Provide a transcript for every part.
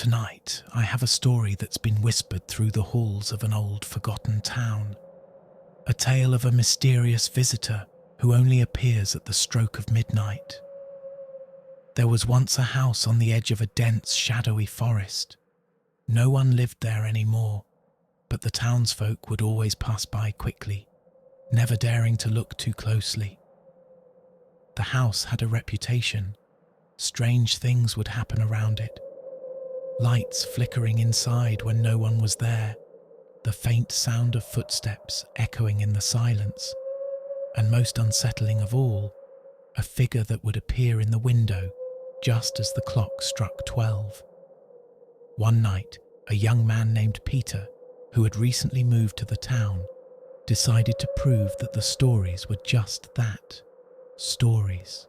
Tonight, I have a story that's been whispered through the halls of an old forgotten town. A tale of a mysterious visitor who only appears at the stroke of midnight. There was once a house on the edge of a dense, shadowy forest. No one lived there anymore, but the townsfolk would always pass by quickly, never daring to look too closely. The house had a reputation. Strange things would happen around it. Lights flickering inside when no one was there, the faint sound of footsteps echoing in the silence, and most unsettling of all, a figure that would appear in the window just as the clock struck 12. One night, a young man named Peter, who had recently moved to the town, decided to prove that the stories were just that, stories.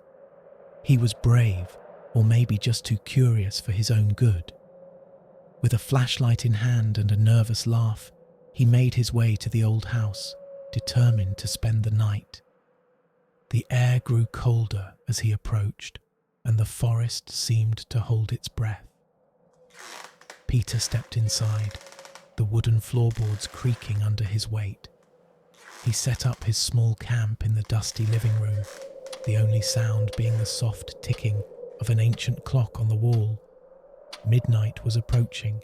He was brave, or maybe just too curious for his own good. With a flashlight in hand and a nervous laugh, he made his way to the old house, determined to spend the night. The air grew colder as he approached, and the forest seemed to hold its breath. Peter stepped inside, the wooden floorboards creaking under his weight. He set up his small camp in the dusty living room, the only sound being the soft ticking of an ancient clock on the wall. Midnight was approaching.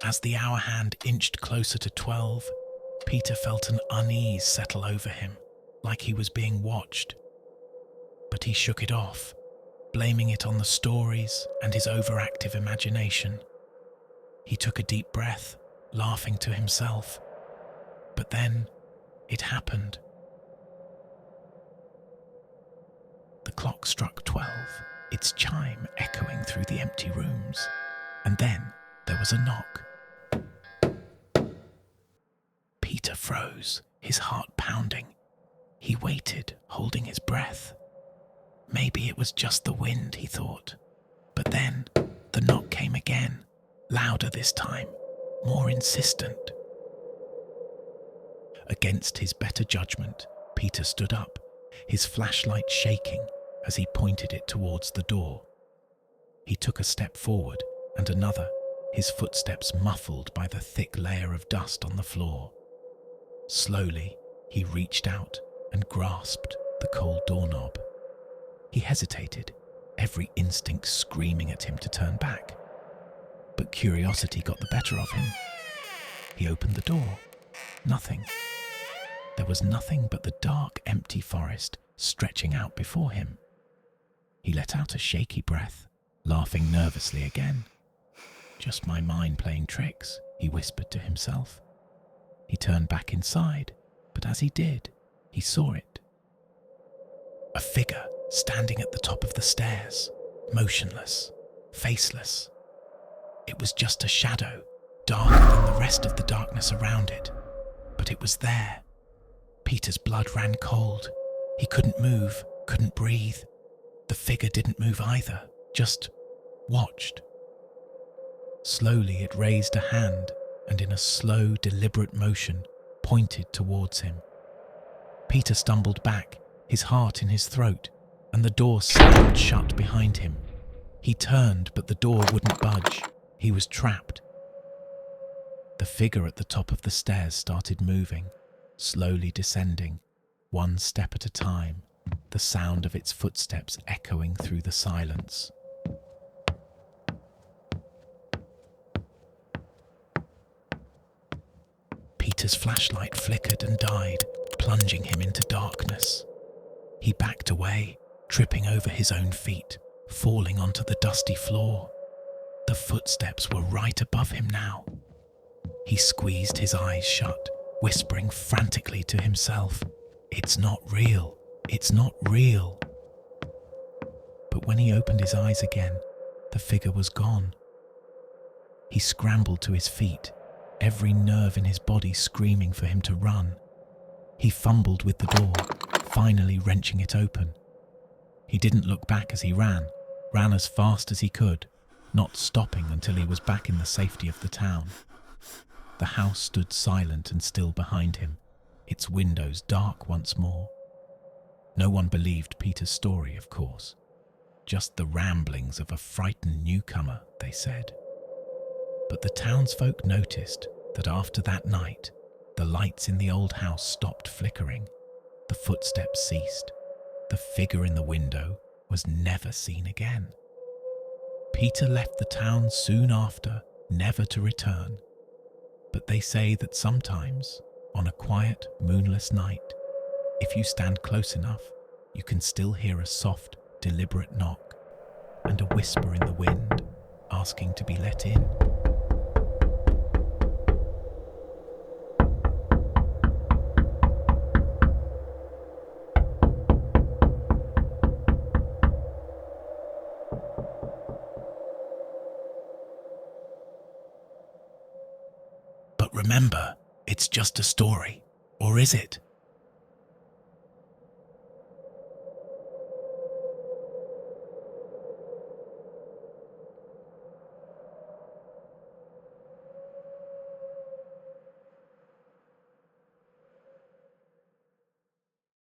As the hour hand inched closer to 12, Peter felt an unease settle over him, like he was being watched. But he shook it off, blaming it on the stories and his overactive imagination. He took a deep breath, laughing to himself. But then, it happened. The clock struck 12, its chime echoing through the empty rooms. And then there was a knock. Peter froze, his heart pounding. He waited, holding his breath. Maybe it was just the wind, he thought. But then the knock came again, louder this time, more insistent. Against his better judgment, Peter stood up, his flashlight shaking as he pointed it towards the door. He took a step forward and another, his footsteps muffled by the thick layer of dust on the floor. Slowly, he reached out and grasped the cold doorknob. He hesitated, every instinct screaming at him to turn back. But curiosity got the better of him. He opened the door. Nothing. There was nothing but the dark, empty forest stretching out before him. He let out a shaky breath, laughing nervously again. "Just my mind playing tricks," he whispered to himself. He turned back inside, but as he did, he saw it. A figure standing at the top of the stairs, motionless, faceless. It was just a shadow, darker than the rest of the darkness around it, but it was there. Peter's blood ran cold. He couldn't move, couldn't breathe. The figure didn't move either, just watched. Slowly it raised a hand and in a slow, deliberate motion pointed towards him. Peter stumbled back, his heart in his throat, and the door slammed shut behind him. He turned, but the door wouldn't budge. He was trapped. The figure at the top of the stairs started moving, slowly descending, one step at a time, the sound of its footsteps echoing through the silence. Peter's flashlight flickered and died, plunging him into darkness. He backed away, tripping over his own feet, falling onto the dusty floor. The footsteps were right above him now. He squeezed his eyes shut, whispering frantically to himself, "It's not real, it's not real." But when he opened his eyes again, the figure was gone. He scrambled to his feet, every nerve in his body screaming for him to run. He fumbled with the door, finally wrenching it open. He didn't look back as he ran as fast as he could, not stopping until he was back in the safety of the town. The house stood silent and still behind him, its windows dark once more. No one believed Peter's story, of course. just the ramblings of a frightened newcomer, they said. But the townsfolk noticed that after that night, the lights in the old house stopped flickering, the footsteps ceased, the figure in the window was never seen again. Peter left the town soon after, never to return. But they say that sometimes, on a quiet, moonless night, if you stand close enough, you can still hear a soft, deliberate knock and a whisper in the wind asking to be let in. But remember, it's just a story, or is it?